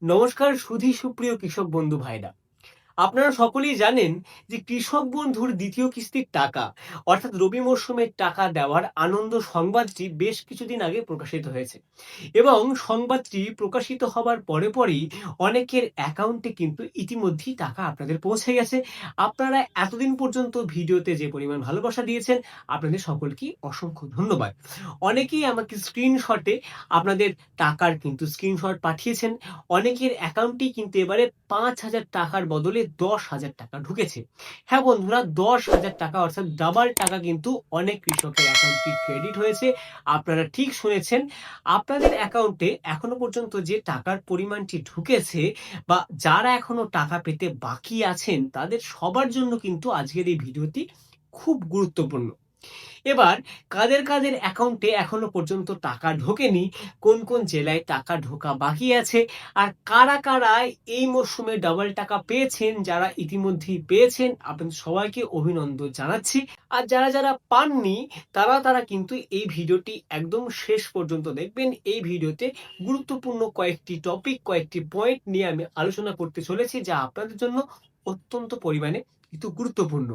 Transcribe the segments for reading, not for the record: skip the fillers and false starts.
নমস্কার সুধী সুপ্রিয় কৃষক বন্ধু ভাইরা। আপনারা সকলেই জানেন যে কৃষক বন্ধুর দ্বিতীয় কিস্তির টাকা অর্থাৎ রবি মরশুমের টাকা দেওয়ার আনন্দ সংবাদটি বেশ কিছুদিন আগে প্রকাশিত হয়েছে এবং সংবাদটি প্রকাশিত হবার পরেই অনেকের অ্যাকাউন্টে কিন্তু ইতিমধ্যেই টাকা আপনাদের পৌঁছে গেছে। আপনারা এতদিন পর্যন্ত ভিডিওতে যে পরিমাণ ভালোবাসা দিয়েছেন, আপনাদের সকলকেই অসংখ্য ধন্যবাদ। অনেকেই আমাকে স্ক্রিনশটে আপনাদের টাকার কিন্তু স্ক্রিনশট পাঠিয়েছেন। অনেকের অ্যাকাউন্টেই কিন্তু এবারে ৫,০০০ টাকার বদলে ১০,০০০ টাকা ঢুকেছে। হ্যাঁ বন্ধুরা, ১০,০০০ টাকা অর্থাৎ ডাবল টাকা কিন্তু অনেক কৃষকের অ্যাকাউন্টে ক্রেডিট হয়েছে। আপনারা ঠিক শুনেছেন। আপনাদের অ্যাকাউন্টে এখনো পর্যন্ত যে টাকার পরিমাণটি ঢুকেছে বা যারা এখনো টাকা পেতে বাকি আছেন, তাদের সবার জন্য কিন্তু আজকের এই ভিডিওটি খুব গুরুত্বপূর্ণ। এবার কাদের অ্যাকাউন্টে এখনো পর্যন্ত টাকা ঢোকেনি, কোন জেলায় টাকা ঢোকা বাকি আছে, আর কারা এই মরশুমে ডাবল টাকা পেয়েছেন, যারা ইতিমধ্যেই পেয়েছেন আপনাদের সবাইকে অভিনন্দন জানাচ্ছি। আর যারা পাননি তারা কিন্তু এই ভিডিওটি একদম শেষ পর্যন্ত দেখবেন। এই ভিডিওতে গুরুত্বপূর্ণ কয়েকটি টপিক, কয়েকটি পয়েন্ট নিয়ে আমি আলোচনা করতে চলেছি, যা আপনাদের জন্য অত্যন্ত পরিমাণে কিন্তু গুরুত্বপূর্ণ।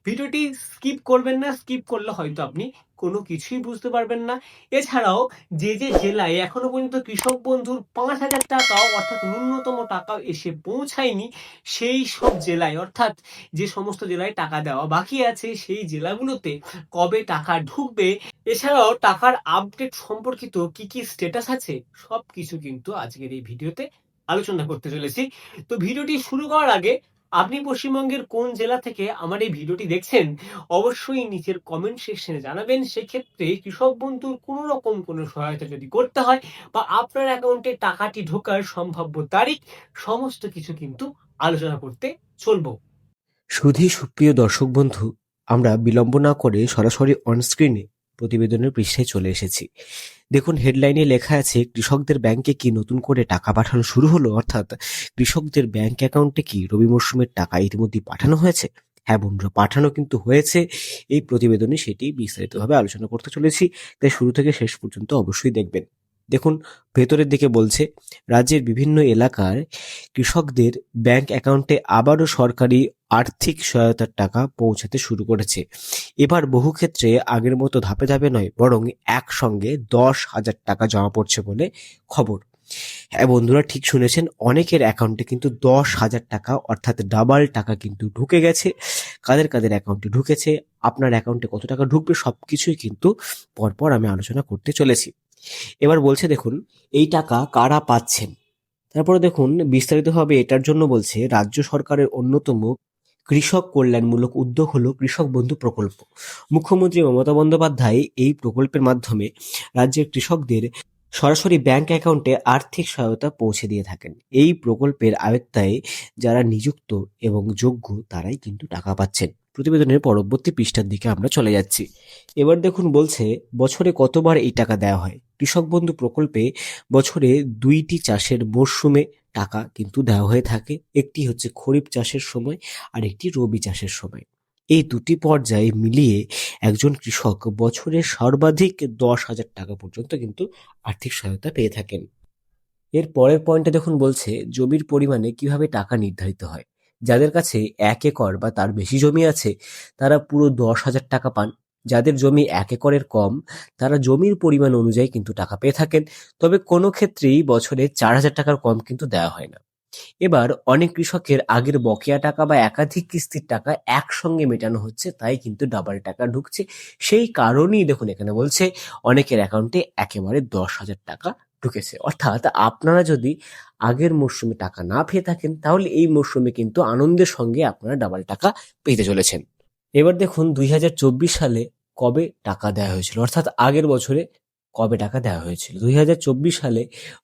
ভিডিওটি স্কিপ করবেন না, স্কিপ করলে হয়তো আপনি কোনো কিছুই বুঝতে পারবেন না। এছাড়াও যে জেলায় এখনো পর্যন্ত কৃষক বন্ধুর ৫,০০০ টাকাও অর্থাৎ ন্যূনতম টাকাও এসে পৌঁছায়নি, সেই সব জেলায় অর্থাৎ যে সমস্ত জেলায় টাকা দেওয়া বাকি আছে, সেই জেলাগুলোতে কবে টাকা ঢুকবে, এছাড়াও টাকার আপডেট সম্পর্কিত কি স্ট্যাটাস আছে, সবকিছু কিন্তু আজকের এই ভিডিওতে আলোচনা করতে চলেছি। তো ভিডিওটি শুরু করার আগে আপনি পশ্চিমবঙ্গের কোন জেলা থেকে আমার এই ভিডিওটি দেখছেন, অবশ্যই নিচের কমেন্ট সেকশনে জানাবেন। সেক্ষেত্রে কৃষক বন্ধুর কোনো রকম কোনো সহায়তা যদি করতে হয় বা আপনার অ্যাকাউন্টে টাকাটি ঢোকার সম্ভাব্য তারিখ, সমস্ত কিছু কিন্তু আলোচনা করতে চলবো। সুধী সুপ্রিয় দর্শক বন্ধু, আমরা বিলম্ব না করে সরাসরি অনস্ক্রিনে প্রতিবেদনের পৃষ্ঠায় চলে এসেছি। দেখুন, হেডলাইনে লেখা আছে কৃষকদের ব্যাংকে কি নতুন করে টাকা পাঠানো শুরু হলো, অর্থাৎ কৃষকদের ব্যাংক অ্যাকাউন্টে কি রবি মরশুমের টাকা ইতিমধ্যে পাঠানো হয়েছে। হ্যাঁ বন্ধুরা, পাঠানো কিন্তু হয়েছে। এই প্রতিবেদনে সেটি বিস্তারিতভাবে আলোচনা করতে চলেছি, তাই শুরু থেকে শেষ পর্যন্ত অবশ্যই দেখবেন। দেখুন, ভেতরের দিকে বলছে রাজ্যের বিভিন্ন এলাকার কৃষকদের ব্যাংক অ্যাকাউন্টে আবারও সরকারি আর্থিক সহায়তার টাকা পৌঁছাতে শুরু করেছে। এবার বহু ক্ষেত্রে আগের মতো ধাপে ধাপে নয়, বরং একসঙ্গে ১০,০০০ টাকা জমা পড়ছে বলে খবর। হ্যাঁ বন্ধুরা, ঠিক শুনেছেন, অনেকের অ্যাকাউন্টে কিন্তু ১০,০০০ টাকা অর্থাৎ ডাবল টাকা কিন্তু ঢুকে গেছে। কাদের অ্যাকাউন্টে ঢুকেছে, আপনার অ্যাকাউন্টে কত টাকা ঢুকবে, সবকিছুই কিন্তু পরপর আমি আলোচনা করতে চলেছি। এবার বলছে দেখুন, এই টাকা কারা পাচ্ছেন। তারপরে দেখুন বিস্তারিতভাবে এটার জন্য বলছে রাজ্য সরকারের অন্যতম কৃষক কল্যাণমূলক উদ্যোগ হলো কৃষক বন্ধু প্রকল্প। মুখ্যমন্ত্রী মমতা বন্দ্যোপাধ্যায় এই প্রকল্পের মাধ্যমে রাজ্যের কৃষকদের সরাসরি ব্যাংক অ্যাকাউন্টে আর্থিক সহায়তা পৌঁছে দিয়ে থাকেন। এই প্রকল্পের আওতায় যারা নিযুক্ত এবং যোগ্য তারাই কিন্তু টাকা পাচ্ছেন। প্রতিবেদনের পরবর্তী পৃষ্ঠার দিকে আমরা চলে যাচ্ছি। এবার দেখুন বলছে বছরে কতবার এই টাকা দেওয়া হয়। কৃষক বন্ধু প্রকল্পে বছরে ২টি চাষের মরশুমে টাকা কিন্তু দেওয়া হয়ে থাকে। একটি হচ্ছে খরিফ চাষের সময় আর একটি রবি চাষের সময়। এই দুটি পর্যায়ে মিলিয়ে একজন কৃষক বছরে সর্বাধিক ১০,০০০ টাকা পর্যন্ত কিন্তু আর্থিক সহায়তা পেয়ে থাকেন। এর পরের পয়েন্টে দেখুন বলছে জমির পরিমাণে কিভাবে টাকা নির্ধারিত হয়। যাদের কাছে ১ একর বা তার বেশি জমি আছে তারা পুরো ১০,০০০ টাকা পান। যাদের জমি ১ একরের কম তারা জমির পরিমাণ অনুযায়ী কিন্তু টাকা পেয়ে থাকেন। তবে কোনো ক্ষেত্রেই বছরে ৪,০০০ টাকার কম কিন্তু দেওয়া হয় না। এবার অনেক কৃষকের আগের বকেয়া টাকা বা একাধিক কিস্তির টাকা একসঙ্গে মেটানো হচ্ছে, তাই কিন্তু ডাবল টাকা ঢুকছে। সেই কারণেই দেখুন এখানে বলছে অনেকের অ্যাকাউন্টে একেবারে ১০,০০০ টাকা ঢুকেছে। অর্থাৎ আপনারা যদি আগের মরশুমে টাকা না পেয়ে থাকেন তাহলে এই মরশুমে কিন্তু আনন্দের সঙ্গে আপনারা ডাবল টাকা পেতে চলেছেন। এবার দেখুন ২০২৪ সালে কবে টাকা দেওয়া হয়েছিল, অর্থাৎ আগের বছরে কবে টাকা দেওয়া হয়েছিল। ২০২৪ সালে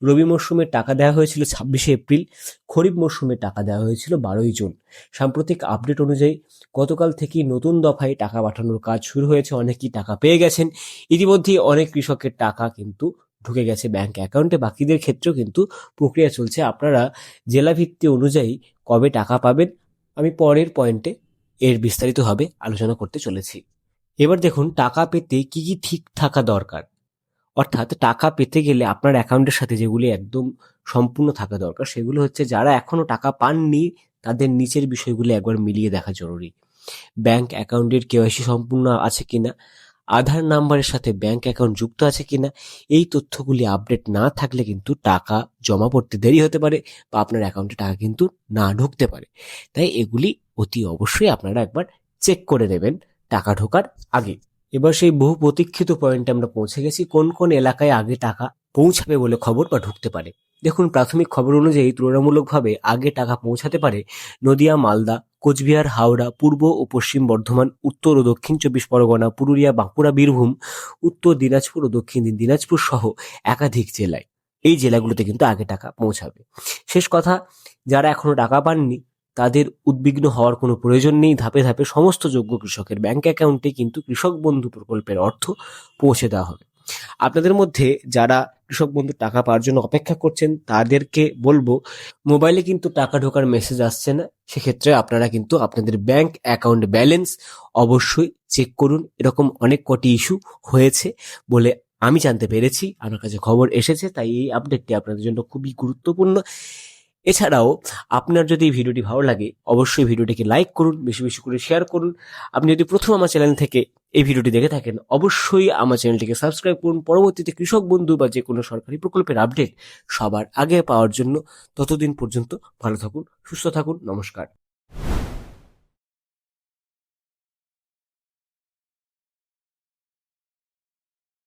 রবি মরশুমে টাকা দেওয়া হয়েছিল ২৬শে এপ্রিল, খরিফ মরশুমে টাকা দেওয়া হয়েছিল ১২ই জুন। সাম্প্রতিক আপডেট অনুযায়ী গতকাল থেকেই নতুন দফায় টাকা পাঠানোর কাজ শুরু হয়েছে। অনেকেই টাকা পেয়ে গেছেন। ইতিমধ্যেই অনেক কৃষকের টাকা কিন্তু ঢুকে গেছে ব্যাংক অ্যাকাউন্টে। বাকিদের ক্ষেত্রেও কিন্তু প্রক্রিয়া চলছে। আপনারা জেলাভিত্তি অনুযায়ী কবে টাকা পাবেন আমি পরের পয়েন্টে এর বিস্তারিতভাবে আলোচনা করতে চলেছি। এবার দেখুন টাকা পেতে কি ঠিক থাকা দরকার। অর্থাৎ টাকা পেতে গেলে আপনার অ্যাকাউন্টের সাথে যেগুলি একদম সম্পূর্ণ থাকা দরকার সেগুলো হচ্ছে যারা এখনো টাকা পাননি তাদের নিচের বিষয়গুলি একবার মিলিয়ে দেখা জরুরি। ব্যাংক অ্যাকাউন্টের কেওয়াইসি সম্পূর্ণ আছে কিনা, আধার নাম্বারের সাথে ব্যাংক অ্যাকাউন্ট যুক্ত আছে কিনা, এই তথ্যগুলি আপডেট না থাকলে কিন্তু টাকা জমা পড়তে দেরি হতে পারে বা আপনার অ্যাকাউন্টে টাকা কিন্তু না ঢুকতে পারে। তাই এগুলি অতি অবশ্যই আপনারা একবার চেক করে নেবেন টাকা ঢোকার আগে। এবার সেই বহু প্রতীক্ষিত পয়েন্টে আমরা পৌঁছে গেছি, কোন কোন এলাকায় আগে টাকা পৌঁছাবে বলে খবর বা ঢুকতে পারে। দেখুন, প্রাথমিক খবর অনুযায়ী তুলনামূলকভাবে আগে টাকা পৌঁছাতে পারে নদিয়া, মালদা, কোচবিহার, হাওড়া, পূর্ব ও পশ্চিম বর্ধমান, উত্তর ও দক্ষিণ 24 পরগনা, পুরুলিয়া, বাঁকুড়া, বীরভূম, উত্তর দিনাজপুর ও দক্ষিণ দিনাজপুর সহ একাধিক জেলায়। এই জেলাগুলোতে কিন্তু আগে টাকা পৌঁছাবে। শেষ কথা, যারা এখনো টাকা পাননি তাদের উদ্বিগ্ন হওয়ার কোনো প্রয়োজন নেই। ধাপে ধাপে সমস্ত যোগ্য কৃষকের ব্যাংক অ্যাকাউন্টে কিন্তু কৃষক বন্ধু প্রকল্পের অর্থ পৌঁছে দেওয়া হবে। আপনাদের মধ্যে যারা কৃষক বন্ধুর টাকা পাওয়ার জন্য অপেক্ষা করছেন তাদেরকে বলবো, মোবাইলে কিন্তু টাকা ঢোকার মেসেজ আসছে না, সেক্ষেত্রে আপনারা কিন্তু আপনাদের ব্যাংক অ্যাকাউন্ট ব্যালেন্স অবশ্যই চেক করুন। এরকম অনেক কটি ইস্যু হয়েছে বলে আমি জানতে পেরেছি, আমার কাছে খবর এসেছে, তাই এই আপডেটটি আপনাদের জন্য খুবই গুরুত্বপূর্ণ। এছাড়াও আপনার যদি এই ভিডিওটি ভালো লাগে অবশ্যই ভিডিওটিকে লাইক করুন, বেশি বেশি করে শেয়ার করুন। আপনি যদি প্রথম আমার চ্যানেল থেকে এই ভিডিওটি দেখে থাকেন অবশ্যই আমার চ্যানেলটিকে সাবস্ক্রাইব করুন পরবর্তীতে কৃষক বন্ধু বা যে কোনো সরকারি প্রকল্পের আপডেট সবার আগে পাওয়ার জন্য। ততদিন পর্যন্ত ভালো থাকুন, সুস্থ থাকুন, নমস্কার।